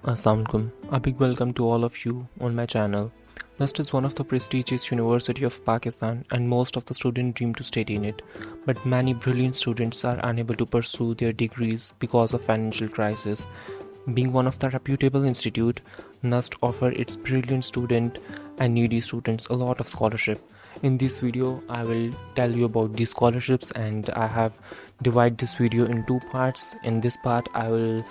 Assalamualaikum. A big welcome to all of you on my channel. NUST is one of the prestigious university of Pakistan and most of the students dream to study in it. But many brilliant students are unable to pursue their degrees because of financial crisis. Being one of the reputable institute, NUST offer its brilliant student and needy students a lot of scholarship. In this video, I will tell you about these scholarships and I have divided this video in two parts. In this part, I will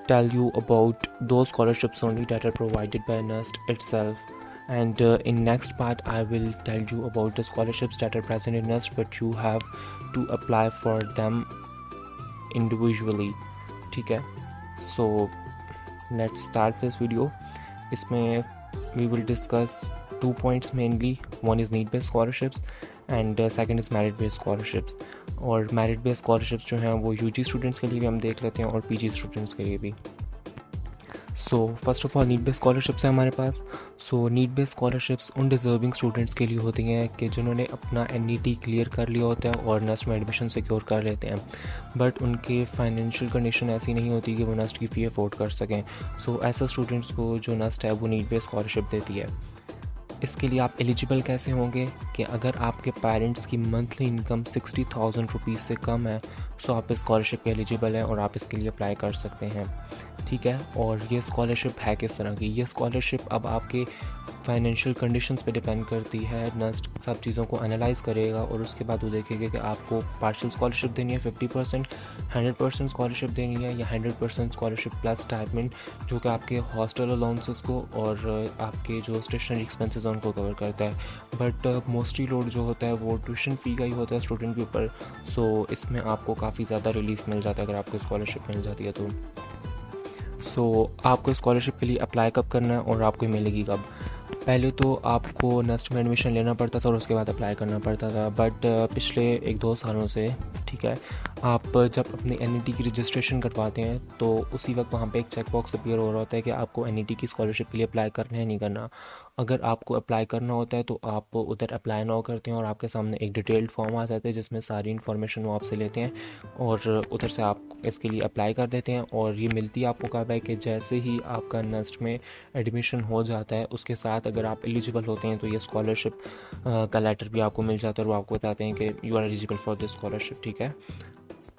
tell you about those scholarships only that are provided by NUST itself, and in next part I will tell you about the scholarships that are present in NUST but you have to apply for them individually. ठीक है, so let's start this video. इसमें we will discuss two points mainly. One is need based scholarships and second is merit based scholarships. और merit based scholarships जो हैं वो UG students के लिए भी हम देख लेते हैं और PG स्टूडेंट्स के लिए भी. So first of all need based scholarships हैं हमारे पास. सो नीड बेस्ड स्कॉलरशिप्स उन डिजर्विंग स्टूडेंट्स के लिए होती हैं कि जिन्होंने अपना NET क्लियर कर लिया होता है और NUST में एडमिशन सिक्योर कर लेते हैं, बट उनके फाइनेंशियल कंडीशन ऐसी नहीं होती कि वो NUST की फ़ी अफोर्ड कर सकें. सो ऐसे स्टूडेंट्स को जो NUST है वो नीड बेस्ड स्कॉलरशिप देती है. इसके लिए आप एलिजिबल कैसे होंगे कि अगर आपके पेरेंट्स की मंथली इनकम 60,000 रुपीज़ से कम है सो आप इस स्कॉलरशिप के एलिजिबल हैं और आप इसके लिए अप्लाई कर सकते हैं. ठीक है, और ये स्कॉलरशिप है किस तरह की? ये स्कॉलरशिप अब आपके फाइनेंशियल कंडीशंस पे डिपेंड करती है. NUST सब चीज़ों को एनालाइज करेगा और उसके बाद वो देखेगा कि आपको पार्शियल स्कॉलरशिप देनी है 50%, 100% स्कॉलरशिप देनी है या 100% स्कॉलरशिप प्लस स्टाइपेंड जो कि आपके हॉस्टल अलाउंसेस को और आपके जो स्टेशनरी एक्सपेंसेस हैं उनको कवर करता है. बट मोस्टली लोड जो होता है वो ट्यूशन फ़ी का ही होता है स्टूडेंट के ऊपर. सो इसमें आपको काफ़ी ज़्यादा रिलीफ मिल जाता है अगर आपको स्कॉलरशिप मिल जाती है तो. सो आपको स्कॉलरशिप के लिए अप्लाई कब करना है और आपको मिलेगी कब? पहले तो आपको NUST में एडमिशन लेना पड़ता था और उसके बाद अप्लाई करना पड़ता था, बट पिछले 1-2 सालों से ठीक है आप जब अपने NET की रजिस्ट्रेशन करवाते हैं तो उसी वक्त वहाँ पे एक चेक बॉक्स अपीयर हो रहा होता है कि आपको NET की स्कॉलरशिप के लिए अप्लाई करना है नहीं करना. अगर आपको अप्लाई करना होता है तो आप उधर अप्लाई नाउ करते हैं और आपके सामने एक डिटेल्ड फॉर्म आ जाता है जिसमें सारी इन्फॉर्मेशन वो आपसे लेते हैं और उधर से आप इसके लिए अप्लाई कर देते हैं. और ये मिलती है आपको कब है कि जैसे ही आपका NUST में एडमिशन हो जाता है उसके साथ अगर आप एलिजिबल होते हैं तो ये स्कॉलरशिप का लेटर भी आपको मिल जाता है और वो आपको बताते हैं कि you are eligible for this scholarship. ठीक है,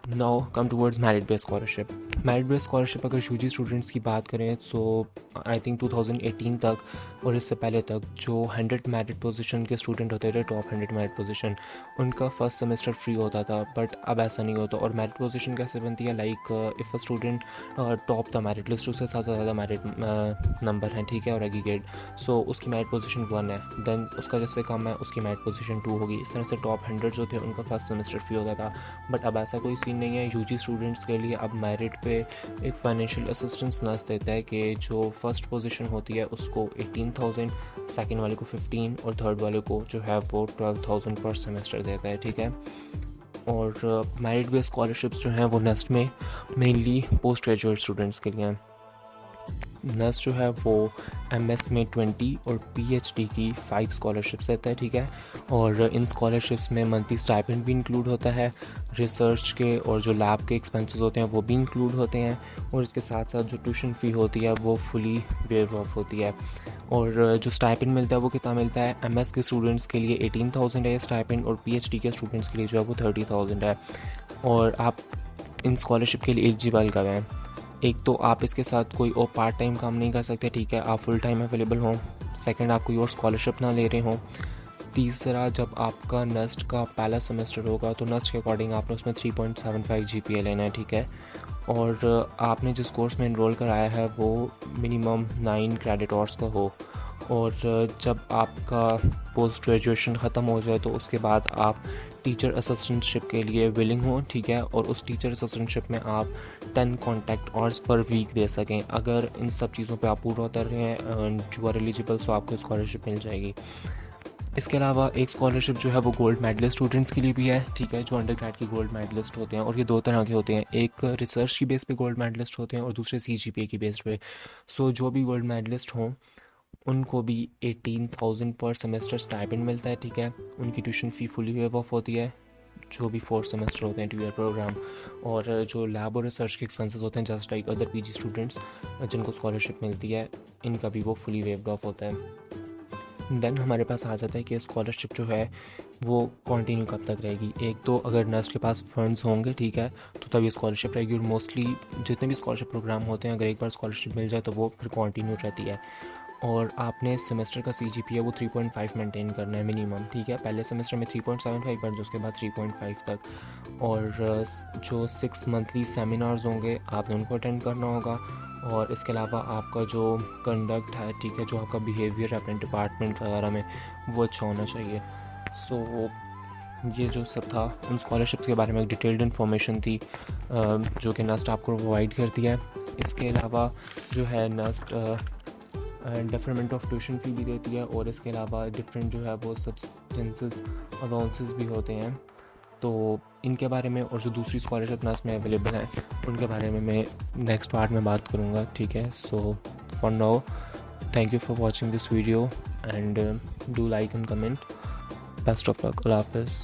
now come towards merit based scholarship. Merit based scholarship अगर UG स्टूडेंट्स की बात करें सो आई थिंक 2018 तक और इससे पहले तक जो 100 मेरिट पोजीशन के स्टूडेंट होते थे, टॉप 100 मेरिट पोजीशन, उनका फर्स्ट सेमेस्टर फ्री होता था. बट अब ऐसा नहीं होता. और मेरिट पोजीशन कैसे बनती है? Like if a student top the merit list, उससे ज़्यादा मेरिट नंबर हैं, ठीक है, और एग्रीगेट, सो उसकी मेरिट पोजीशन 1 है, देन उसका जिससे कम है उसकी मेरिट पोजीशन 2 होगी. इस तरह से टॉप 100 जो थे उनका फर्स्ट सेमेस्टर फ्री होता था. बट अब ऐसा कोई सीन नहीं है. UG स्टूडेंट्स के लिए अब मेरिट पे एक फाइनेंशियल असिस्टेंस NUST देता है कि जो फर्स्ट पोजीशन होती है उसको 18,000, सेकंड वाले को 15 और थर्ड वाले को जो है वो 12,000 पर सेमेस्टर देता है. ठीक है, और मेरिट बेस्ड स्कॉलरशिप्स जो हैं वो NUST में मेनली पोस्ट ग्रेजुएट स्टूडेंट्स के लिए हैं. NUST जो है वो MS में 20 और PhD की 5 स्कॉलरशिप्स देता है. ठीक है, और इन स्कॉलरशिप्स में मंथली स्टाइपेंड भी इंक्लूड होता है, रिसर्च के और जो लैब के एक्सपेंसेस होते हैं वो भी इंक्लूड होते हैं, और इसके साथ साथ जो ट्यूशन फ़ी होती है वो फुली वेव ऑफ होती है. और जो स्टाइपेंड मिलता है वो कितना मिलता है? MS के स्टूडेंट्स के लिए 18,000 है स्टाइपेंड और PhD के स्टूडेंट्स के लिए जो है वो 30,000 है. और आप इन स्कॉलरशिप के लिए एलिजिबल कब हैं? एक तो आप इसके साथ कोई और पार्ट टाइम काम नहीं कर सकते, ठीक है, आप फुल टाइम अवेलेबल हों. सेकंड, आप कोई और स्कॉलरशिप ना ले रहे हों. तीसरा, जब आपका NUST का पहला सेमेस्टर होगा तो NUST के अकॉर्डिंग आपने उसमें 3.75 GPA लेना है. ठीक है, और आपने जिस कोर्स में इनरोल कराया है वो मिनिमम 9 क्रेडिट आवर्स का हो. और जब आपका पोस्ट ग्रेजुएशन ख़त्म हो जाए तो उसके बाद आप टीचर असिस्टेंटशिप के लिए विलिंग हो. ठीक है, और उस टीचर असिस्टेंटशिप में आप 10 कॉन्टैक्ट आवर्स पर वीक दे सकें. अगर इन सब चीज़ों पे आप पूरा उतर रहे हैं यू आर एलिजिबल, सो आपको स्कॉलरशिप मिल जाएगी. इसके अलावा एक स्कॉलरशिप जो है वो गोल्ड मेडलिस्ट स्टूडेंट्स के लिए भी है. ठीक है, जो अंडर ग्रेड के गोल्ड मेडलिस्ट होते हैं, और ये 2 तरह के होते हैं. एक रिसर्च की बेस पे गोल्ड मेडलिस्ट होते हैं और दूसरे CGPA की बेस पे. सो जो भी गोल्ड मेडलिस्ट हों उनको भी 18,000 पर सेमेस्टर स्टाइपेंड मिलता है. ठीक है, उनकी tuition fee fully wave of होती है. जो भी 4 सेमेस्टर होते हैं 2 ईयर प्रोग्राम, और जो लैब और रिसर्च के एक्सपेंसेस होते हैं just like other PG students जिनको स्कॉलरशिप मिलती है, इनका भी वो फुली वेव्ड ऑफ होता है। देन हमारे पास आ जाता है कि स्कॉलरशिप जो है वो कंटिन्यू कब तक रहेगी। एक तो अगर नस्ट के पास फंड्स होंगे, ठीक है, तो तब ये स्कॉलरशिप रहेगी, और मोस्टली जितने भी स्कॉलरशिप प्रोग्राम होते हैं अगर एक बार स्कॉलरशिप मिल जाए तो वो फिर कंटिन्यू रहती है। और आपने सेमेस्टर का CGPA वो 3.5 मेंटेन करना है मिनिमम, ठीक है। पहले सेमेस्टर में 3.75 पर उसके बाद 3.5 तक। और जो 6 मंथली सेमिनार्स होंगे आपने उनको अटेंड करना होगा। और इसके अलावा आपका जो कंडक्ट है, ठीक है, जो आपका बिहेवियर है अपने डिपार्टमेंट वगैरह में, वो अच्छा होना चाहिए। सो ये जो सब था उन स्कॉलरशिप्स के बारे में एक डिटेल्ड इन्फॉर्मेशन थी जो कि नस्ट आपको प्रोवाइड करती है। इसके अलावा जो है नस्ट डिफरेंट ऑफ ट्यूशन फ़ी भी देती है, और इसके अलावा डिफरेंट जो है वो सब्सटेंसेस अलाउंसेस भी होते हैं। तो इनके बारे में और जो दूसरी स्कॉलरशिप नस्ट में अवेलेबल हैं उनके बारे में मैं नेक्स्ट पार्ट में बात करूँगा, ठीक है। So for now thank you for watching this video and do like and comment. Best of luck. अल्लाह हाफ़िज़।